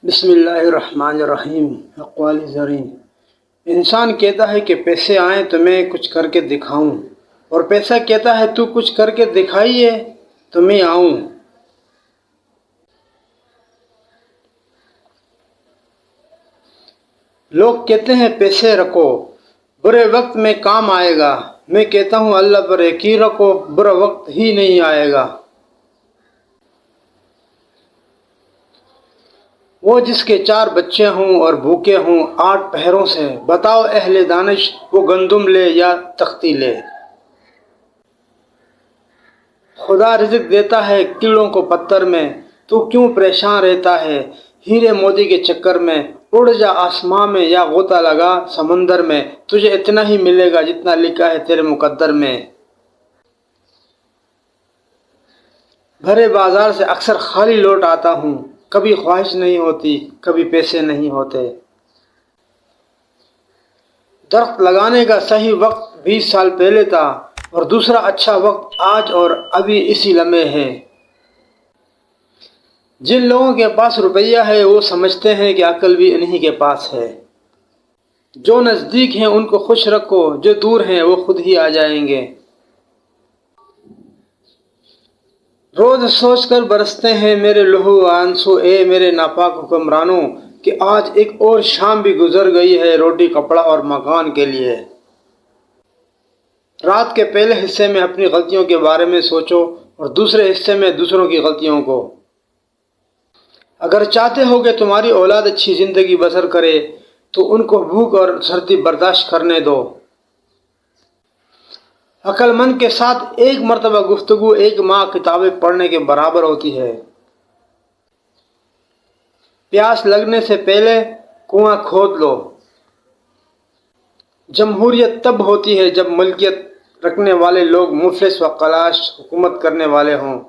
बिस्मिल्लाहिर्रहमानिर्रहीम। अक़वाल ज़रीन। इंसान कहता है कि पैसे आएँ तो मैं कुछ करके दिखाऊं, और पैसा कहता है तू कुछ करके दिखाइए तो मैं आऊं। लोग कहते हैं पैसे रखो, बुरे वक्त में काम आएगा। मैं कहता हूँ अल्लाह पर यकीन रखो, बुरा वक्त ही नहीं आएगा। वो जिसके 4 बच्चे हों और भूखे हों 8 पहरों से, बताओ अहले दानिश वो गंदुम ले या तख्ती ले। खुदा रिज़्क़ देता है कीड़ों को पत्थर में, तू क्यों परेशान रहता है हीरे मोती के चक्कर में। उड़ जा आसमां में या गोता लगा समंदर में, तुझे इतना ही मिलेगा जितना लिखा है तेरे मुकद्दर में। भरे बाजार से अक्सर खाली लौट आता हूँ, कभी ख्वाहिश नहीं होती, कभी पैसे नहीं होते। दरख्त लगाने का सही वक्त 20 साल पहले था, और दूसरा अच्छा वक्त आज और अभी इसी लम्हे है। जिन लोगों के पास रुपया है वो समझते हैं कि अक्ल भी इन्हीं के पास है। जो नज़दीक हैं उनको खुश रखो, जो दूर हैं वो खुद ही आ जाएंगे। रोज़ सोच कर बरसते हैं मेरे लहू आंसू, ए मेरे नापाक हुक्मरानों, कि आज एक और शाम भी गुजर गई है रोटी कपड़ा और मकान के लिए। रात के पहले हिस्से में अपनी गलतियों के बारे में सोचो और दूसरे हिस्से में दूसरों की गलतियों को। अगर चाहते हो कि तुम्हारी औलाद अच्छी ज़िंदगी बसर करे तो उनको भूख और सर्दी बर्दाश्त करने दो। अक्लमंद के साथ एक मरतबा गुफ्तगू एक माह किताबें पढ़ने के बराबर होती है। प्यास लगने से पहले कुआं खोद लो। जमहूरियत तब होती है जब मुल्कियत रखने वाले लोग मुफलिस व कलाश हुकूमत करने वाले हों।